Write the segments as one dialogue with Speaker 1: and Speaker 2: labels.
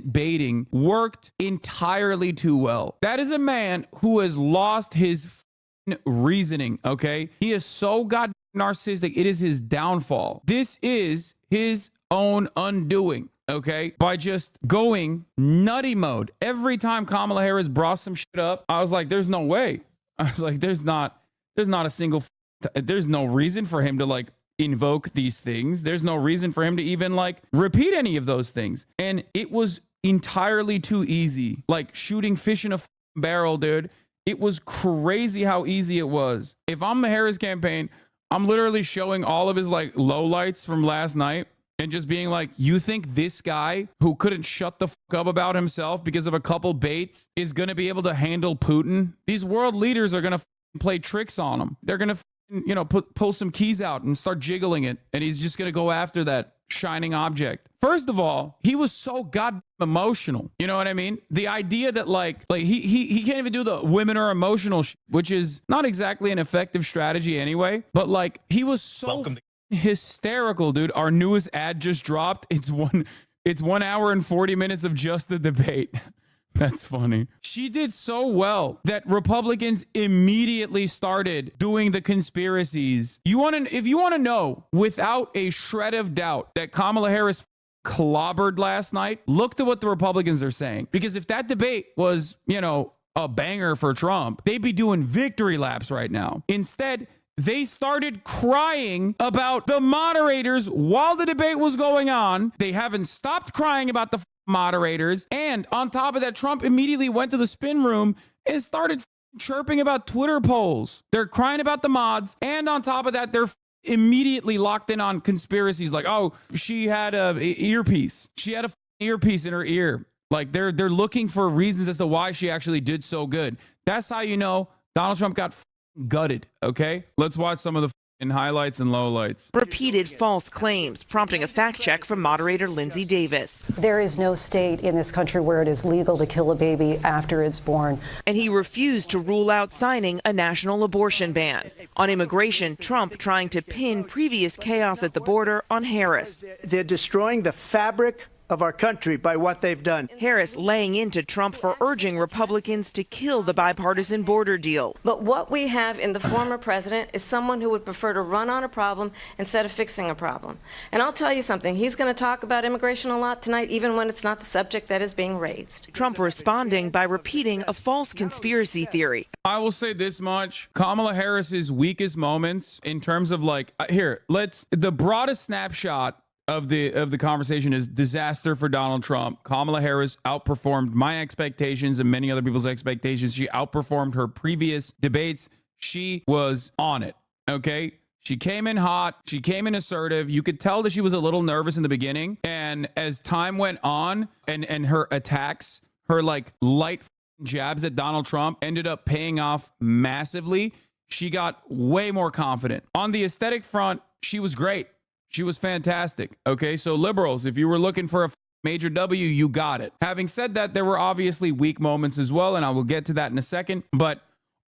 Speaker 1: baiting worked entirely too well. That is a man who has lost his reasoning, okay? He is so goddamn narcissistic. It is his downfall. This is his own undoing, okay? By just going nutty mode. Every time Kamala Harris brought some shit up, I was like, there's no way. I was like, there's not a single, there's no reason for him to like invoke these things. There's no reason for him to even like repeat any of those things. And it was entirely too easy. Like shooting fish in a barrel, dude. It was crazy how easy it was. If I'm the Harris campaign, I'm literally showing all of his like lowlights from last night and just being like, you think this guy who couldn't shut the fuck up about himself because of a couple baits is going to be able to handle Putin? These world leaders are going to play tricks on him. They're going to, you know, pull some keys out and start jiggling it. And he's just going to go after that shining object. First of all, he was so goddamn emotional. You know what I mean? The idea that like he can't even do the women are emotional, which is not exactly an effective strategy anyway. But like he was so hysterical, dude. Our newest ad just dropped. It's 1 hour and 40 minutes of just the debate. That's funny. She did so well that Republicans immediately started doing the conspiracies. If you want to know without a shred of doubt that Kamala Harris clobbered last night, look to what the Republicans are saying. Because if that debate was, you know, a banger for Trump, they'd be doing victory laps right now. Instead, they started crying about the moderators while the debate was going on. They haven't stopped crying about the moderators. And on top of that, Trump immediately went to the spin room and started chirping about Twitter polls. They're crying about the mods. And on top of that, they're immediately locked in on conspiracies like, oh, she had a earpiece. She had a earpiece in her ear. Like they're looking for reasons as to why she actually did so good. That's how you know Donald Trump got gutted. Okay, let's watch some of the highlights and lowlights.
Speaker 2: Repeated false claims, prompting a fact check from moderator Lindsay Davis.
Speaker 3: There is no state in this country where it is legal to kill a baby after it's born.
Speaker 2: And he refused to rule out signing a national abortion ban. On immigration, Trump trying to pin previous chaos at the border on Harris.
Speaker 4: They're destroying the fabric of our country by what they've done.
Speaker 2: Harris laying into Trump for urging Republicans to kill the bipartisan border deal.
Speaker 5: But what we have in the former president is someone who would prefer to run on a problem instead of fixing a problem. And I'll tell you something, he's going to talk about immigration a lot tonight, even when it's not the subject that is being raised.
Speaker 2: Trump responding by repeating a false conspiracy theory.
Speaker 1: I will say this much. Kamala Harris's weakest moments in terms of like, the broadest snapshot of the conversation is disaster for Donald Trump. Kamala Harris outperformed my expectations and many other people's expectations. She outperformed her previous debates. She was on it. Okay. She came in hot. She came in assertive. You could tell that she was a little nervous in the beginning. And as time went on and her attacks, her like light jabs at Donald Trump ended up paying off massively. She got way more confident. On the aesthetic front, she was great. She was fantastic. Okay, so liberals, if you were looking for a major W, you got it. Having said that, there were obviously weak moments as well, and I will get to that in a second. But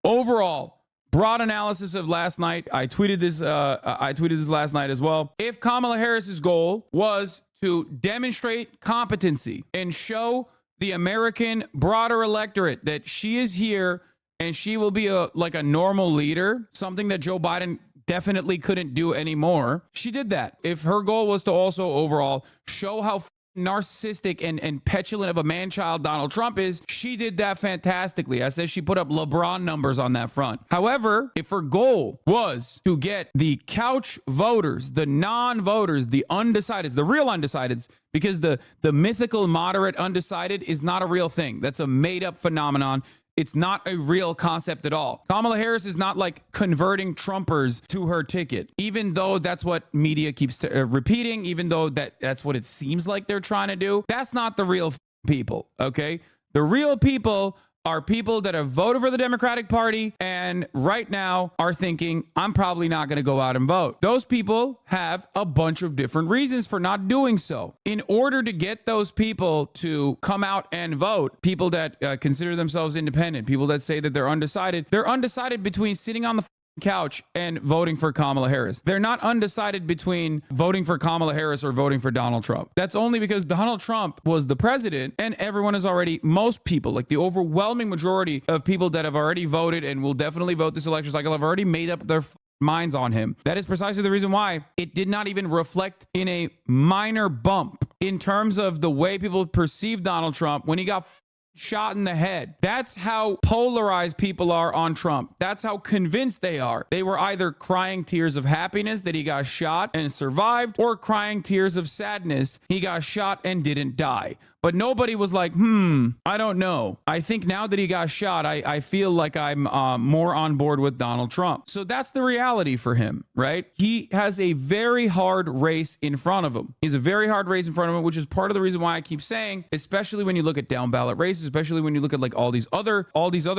Speaker 1: overall, broad analysis of last night. I tweeted this last night as well. If Kamala Harris's goal was to demonstrate competency and show the American broader electorate that she is here and she will be a normal leader, something that Joe Biden definitely couldn't do anymore. She did that. If her goal was to also overall show how narcissistic and petulant of a man-child Donald Trump is, she did that fantastically. I said she put up LeBron numbers on that front. However, if her goal was to get the couch voters, the non-voters, the undecideds, the real undecideds, because the mythical moderate undecided is not a real thing. That's a made-up phenomenon. It's not a real concept at all. Kamala Harris is not like converting Trumpers to her ticket, even though that's what media keeps repeating, even though that's what it seems like they're trying to do. That's not the real people, okay? The real people are people that have voted for the Democratic Party and right now are thinking, I'm probably not going to go out and vote. Those people have a bunch of different reasons for not doing so. In order to get those people to come out and vote, people that consider themselves independent, people that say that they're undecided between sitting on the couch and voting for Kamala Harris. They're not undecided between voting for Kamala Harris or voting for Donald Trump. That's only because Donald Trump was the president and everyone is already, most people, like the overwhelming majority of people that have already voted and will definitely vote this election cycle have already made up their minds on him. That is precisely the reason why it did not even reflect in a minor bump in terms of the way people perceived Donald Trump when he got shot in the head. That's how polarized people are on Trump. That's how convinced they are. They were either crying tears of happiness that he got shot and survived, or crying tears of sadness he got shot and didn't die. But nobody was like, I don't know. I think now that he got shot, I feel like I'm more on board with Donald Trump. So that's the reality for him, right? He has a very hard race in front of him. He's a very hard race in front of him, which is part of the reason why I keep saying, especially when you look at down ballot races, especially when you look at like all these other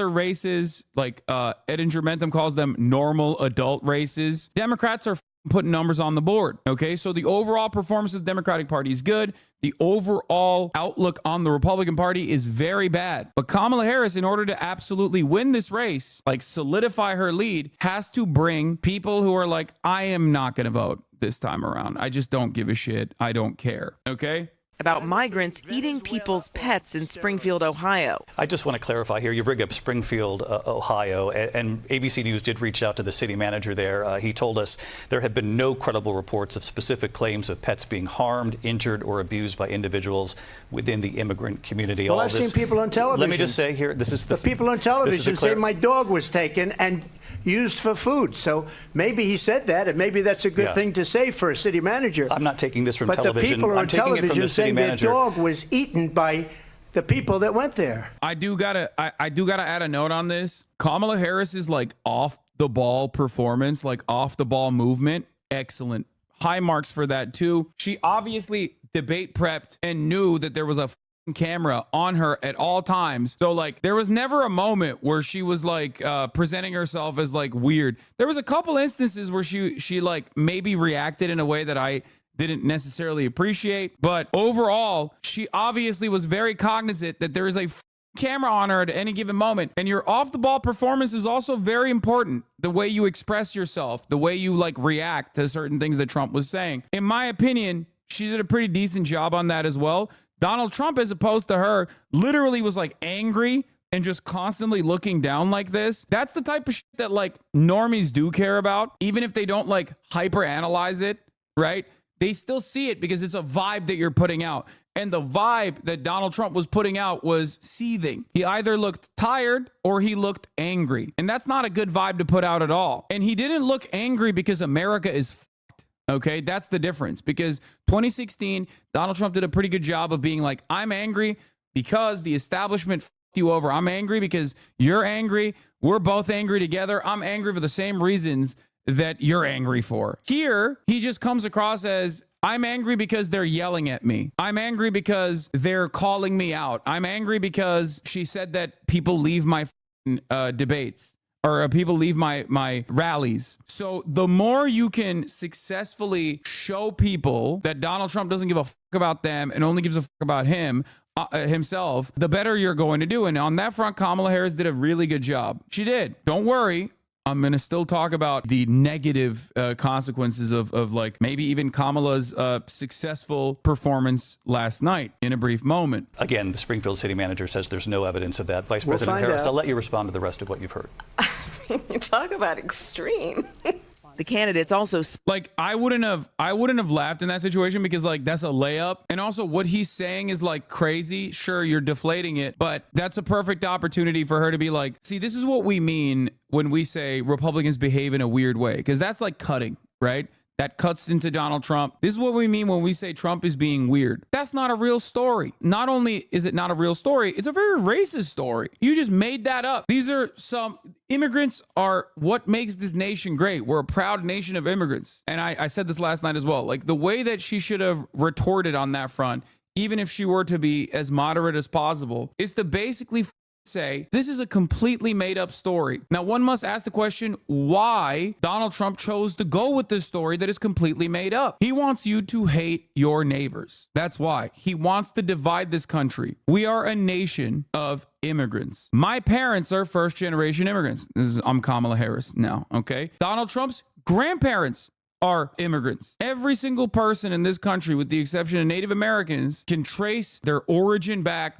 Speaker 1: races, like Edinger Mentum calls them normal adult races. Democrats are putting numbers on the board. Okay, so the overall performance of the Democratic Party is good. The overall outlook on the Republican Party is very bad. But Kamala Harris, in order to absolutely win this race, like solidify her lead, has to bring people who are like, I am not going to vote this time around. I just don't give a shit. I don't care. Okay?
Speaker 2: About migrants eating people's pets in Springfield, Ohio.
Speaker 6: I just want to clarify here. You bring up Springfield, Ohio, and ABC News did reach out to the city manager there. He told us there have been no credible reports of specific claims of pets being harmed, injured, or abused by individuals within the immigrant community.
Speaker 4: Well, I've seen people on television.
Speaker 6: Let me just say here, this is
Speaker 4: the people on television say my dog was taken and used for food. So maybe he said that, and maybe that's a good thing to say for a city manager.
Speaker 6: I'm not taking this from
Speaker 4: but
Speaker 6: television.
Speaker 4: The people
Speaker 6: I'm
Speaker 4: on
Speaker 6: taking it from
Speaker 4: television
Speaker 6: the city
Speaker 4: saying
Speaker 6: manager.
Speaker 4: their dog was eaten by the people that went there.
Speaker 1: I do gotta add a note on this. Kamala Harris's like off the ball performance, like off the ball movement, excellent. High marks for that too. She obviously debate prepped and knew that there was a camera on her at all times. So like there was never a moment where she was like presenting herself as like weird. There was a couple instances where she like maybe reacted in a way that I didn't necessarily appreciate, but overall she obviously was very cognizant that there is a camera on her at any given moment. And your off the ball performance is also very important. The way you express yourself, the way you like react to certain things that Trump was saying. In my opinion, she did a pretty decent job on that as well. Donald Trump, as opposed to her, literally was like angry and just constantly looking down like this. That's the type of shit that like normies do care about, even if they don't like hyper analyze it, right? They still see it because it's a vibe that you're putting out. And the vibe that Donald Trump was putting out was seething. He either looked tired or he looked angry. And that's not a good vibe to put out at all. And he didn't look angry because America is okay, that's the difference, because 2016, Donald Trump did a pretty good job of being like, I'm angry because the establishment fucked you over. I'm angry because you're angry. We're both angry together. I'm angry for the same reasons that you're angry for. Here, he just comes across as, I'm angry because they're yelling at me. I'm angry because they're calling me out. I'm angry because she said that people leave my debates. Or people leave my rallies. So the more you can successfully show people that Donald Trump doesn't give a fuck about them and only gives a fuck about himself, the better you're going to do. And on that front, Kamala Harris did a really good job. She did. Don't worry. I'm going to still talk about the negative consequences of like maybe even Kamala's successful performance last night in a brief moment.
Speaker 6: Again, the Springfield city manager says there's no evidence of that. Vice President Harris, I'll let you respond to the rest of what you've heard.
Speaker 5: You talk about extreme.
Speaker 2: The candidates also
Speaker 1: like I wouldn't have laughed in that situation because like that's a layup. And also what he's saying is like crazy. Sure, you're deflating it, but that's a perfect opportunity for her to be like, see, this is what we mean when we say Republicans behave in a weird way, because that's like cutting, right? That cuts into Donald Trump. This is what we mean when we say Trump is being weird. That's not a real story. Not only is it not a real story, it's a very racist story. You just made that up. These are some immigrants are what makes this nation great. We're a proud nation of immigrants. And I said this last night as well. Like the way that she should have retorted on that front, even if she were to be as moderate as possible, is to basically say this is a completely made up story. Now, one must ask the question why Donald Trump chose to go with this story that is completely made up. He wants you to hate your neighbors. That's why. He wants to divide this country. We are a nation of immigrants. My parents are first generation immigrants. I'm Kamala Harris now, okay? Donald Trump's grandparents are immigrants. Every single person in this country, with the exception of Native Americans, can trace their origin back to